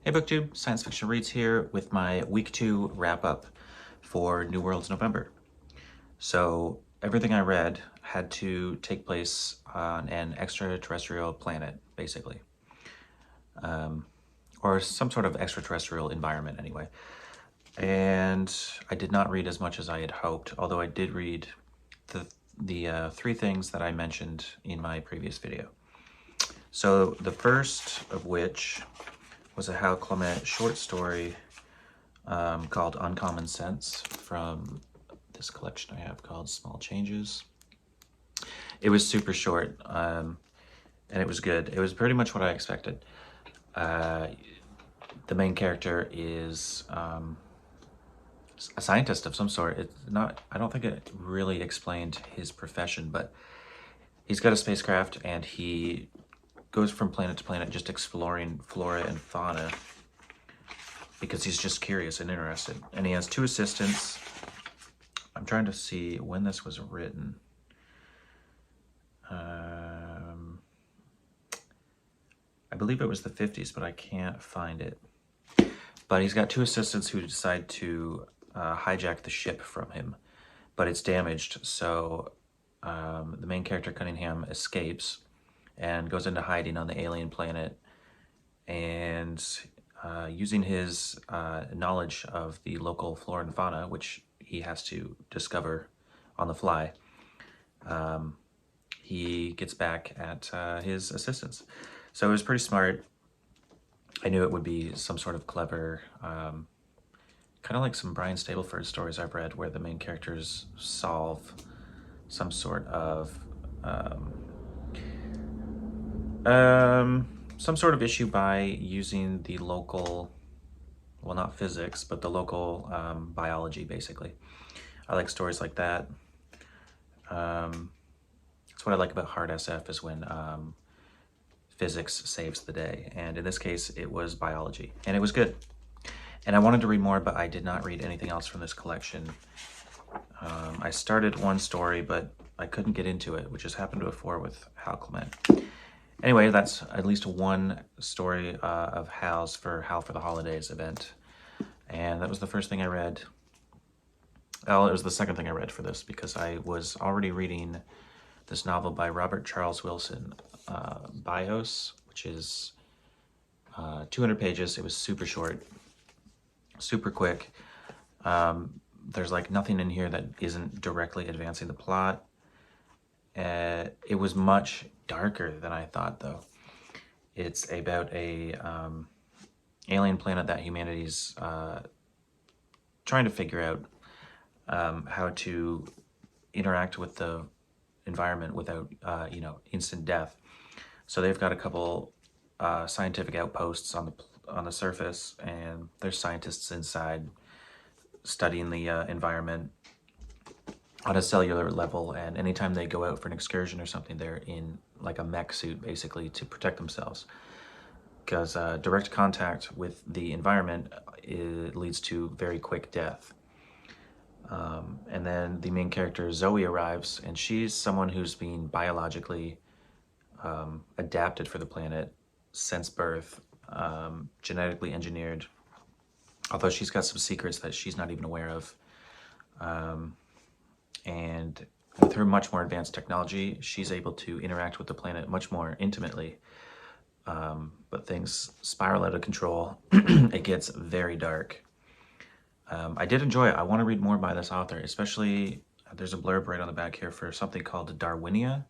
Hey BookTube, Science Fiction Reads here with my week 2 wrap-up for New Worlds November. So everything I read had to take place on an extraterrestrial planet, basically. Or some sort of extraterrestrial environment anyway. And I did not read as much as I had hoped, although I did read the 3 things that I mentioned in my previous video. So the first of which was a Hal Clement short story called Uncommon Sense from this collection I have called Small Changes. It was super short, and it was good. It was pretty much what I expected. The main character is a scientist of some sort. I don't think it really explained his profession, but he's got a spacecraft and he goes from planet to planet just exploring flora and fauna because he's just curious and interested. And he has 2 assistants. I'm trying to see when this was written. I believe it was the 50s, but I can't find it. But he's got 2 assistants who decide to hijack the ship from him, but it's damaged. So the main character, Cunningham, escapes and goes into hiding on the alien planet, and using his knowledge of the local flora and fauna, which he has to discover on the fly, he gets back at his assistants. So it was pretty smart. I knew it would be some sort of clever, kind of like some Brian Stableford stories I've read, where the main characters solve some sort of issue by using the local, well, not physics, but the local biology, basically. I like stories like that. That's what I like about hard SF, is when physics saves the day. And in this case, it was biology, and it was good. And I wanted to read more, but I did not read anything else from this collection. I started one story, but I couldn't get into it, which has happened before with Hal Clement. Anyway, that's at least one story of Hal's for Hal for the Holidays event. And that was the first thing I read. Well, it was the second thing I read for this, because I was already reading this novel by Robert Charles Wilson, Bios, which is 200 pages. It was super short, super quick. There's like nothing in here that isn't directly advancing the plot. It was much darker than I thought, though. It's about a alien planet that humanity's trying to figure out how to interact with the environment without, instant death. So they've got a couple scientific outposts on the surface, and there's scientists inside studying the environment on a cellular level, and anytime they go out for an excursion or something, they're in like a mech suit, basically, to protect themselves, because direct contact with the environment leads to very quick death. And then the main character, Zoe, arrives, and she's someone who's been biologically adapted for the planet since birth, genetically engineered, although she's got some secrets that she's not even aware of. And with her much more advanced technology, she's able to interact with the planet much more intimately. But things spiral out of control. It gets very dark. I did enjoy it. I want to read more by this author, especially, there's a blurb right on the back here for something called Darwinia,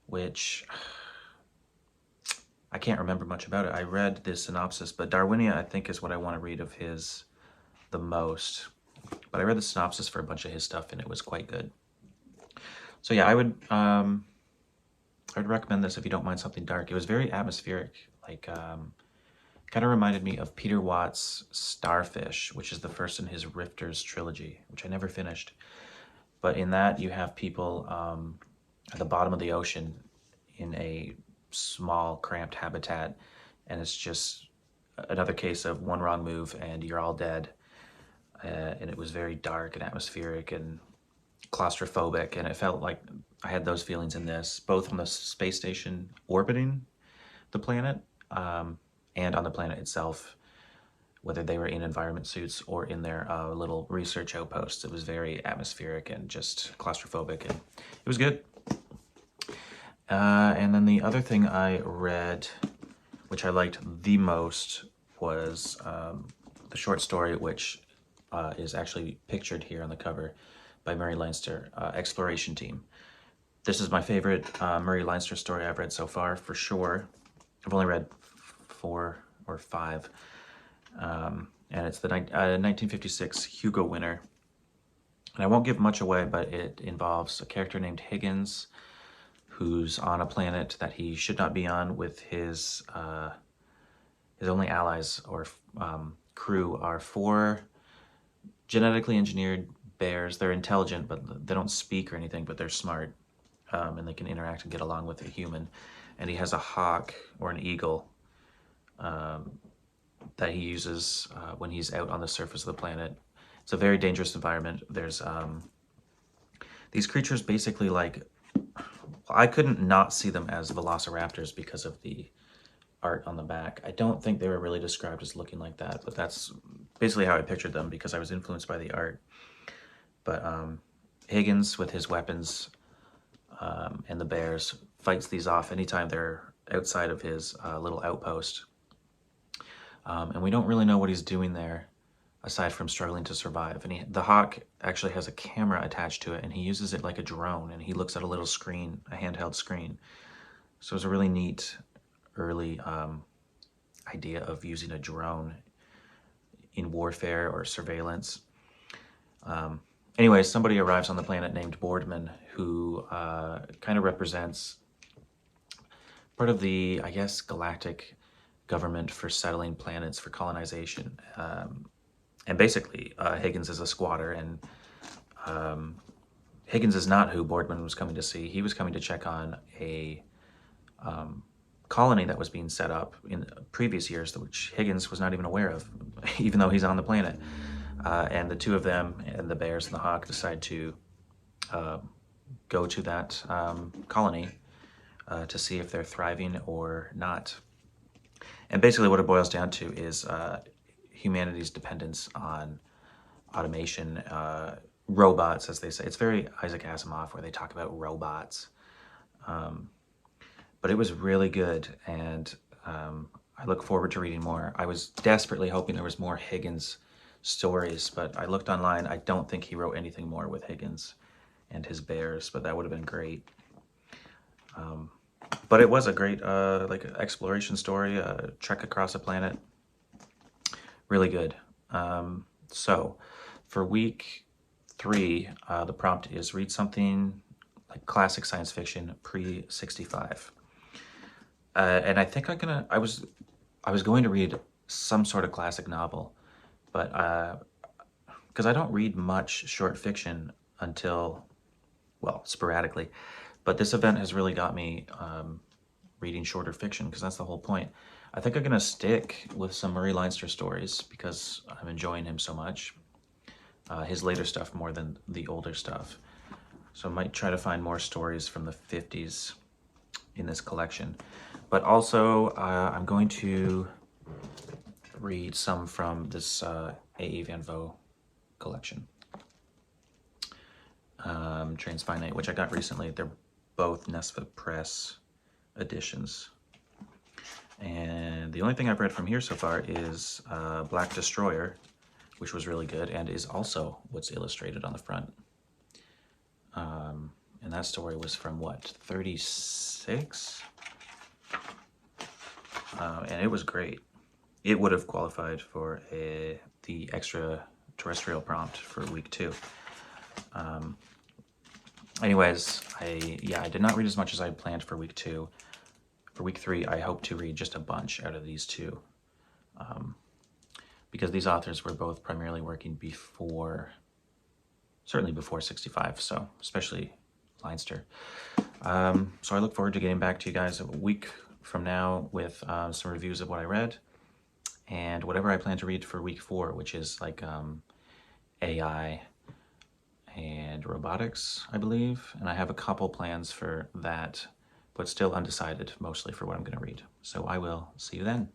which I can't remember much about it. I read the synopsis, but Darwinia, I think, is what I want to read of his the most. But I read the synopsis for a bunch of his stuff, and it was quite good. So yeah, I would recommend this if you don't mind something dark. It was very atmospheric, like kind of reminded me of Peter Watts' Starfish, which is the first in his Rifters trilogy, which I never finished. But in that, you have people at the bottom of the ocean in a small, cramped habitat, and it's just another case of one wrong move and you're all dead. And it was very dark and atmospheric and claustrophobic, and it felt like I had those feelings in this, both on the space station orbiting the planet and on the planet itself. whether they were in environment suits or in their little research outposts. It was very atmospheric and just claustrophobic, and it was good. And then the other thing I read, which I liked the most, was the short story, which is actually pictured here on the cover by Murray Leinster, Exploration Team. This is my favorite Murray Leinster story I've read so far, for sure. I've only read 4 or 5. And it's the 1956 Hugo winner. And I won't give much away, but it involves a character named Higgins, who's on a planet that he should not be on with his only allies or crew are 4 genetically engineered bears. They're intelligent, but they don't speak or anything, but they're smart, and they can interact and get along with a human. And he has a hawk or an eagle that he uses when he's out on the surface of the planet. It's a very dangerous environment. There's these creatures basically like, I couldn't not see them as velociraptors because of the art on the back. I don't think they were really described as looking like that, but that's basically how I pictured them because I was influenced by the art. But Higgins, with his weapons and the bears, fights these off anytime they're outside of his little outpost. And we don't really know what he's doing there aside from struggling to survive. And the hawk actually has a camera attached to it, and he uses it like a drone, and he looks at a little screen, a handheld screen. So it's a really neat early idea of using a drone in warfare or surveillance. Anyway, somebody arrives on the planet named Boardman, who kind of represents part of the, I guess, galactic government for settling planets for colonization. And basically, Higgins is a squatter, and Higgins is not who Boardman was coming to see. He was coming to check on a colony that was being set up in previous years, which Higgins was not even aware of, even though he's on the planet. And the two of them, and the bears and the hawk, decide to go to that colony to see if they're thriving or not. And basically what it boils down to is humanity's dependence on automation, robots, as they say. It's very Isaac Asimov, where they talk about robots. But it was really good, and I look forward to reading more. I was desperately hoping there was more Higgins stories, but I looked online. I don't think he wrote anything more with Higgins and his bears, but that would have been great. But it was a great like exploration story, a trek across a planet. Really good. So for week 3, the prompt is read something like classic science fiction pre-65. And I think I was going to read some sort of classic novel, but because I don't read much short fiction until, well, sporadically. But this event has really got me reading shorter fiction, because that's the whole point. I think I'm going to stick with some Murray Leinster stories because I'm enjoying him so much. His later stuff more than the older stuff. So I might try to find more stories from the 50s in this collection. But also, I'm going to read some from this A.E. Van Vo collection. Transfinite, which I got recently. They're both Nesfa Press editions. And the only thing I've read from here so far is Black Destroyer, which was really good and is also what's illustrated on the front. And that story was from, what, 36? And it was great. It would have qualified for the Extra-Terrestrial prompt for week 2. Anyways, I did not read as much as I had planned for week 2. For week 3, I hope to read just a bunch out of these 2. Because these authors were both primarily working certainly before 65, so especially Leinster. So I look forward to getting back to you guys a week from now with some reviews of what I read and whatever I plan to read for week 4, which is like AI and robotics, I believe. And I have a couple plans for that, but still undecided mostly for what I'm going to read. So I will see you then.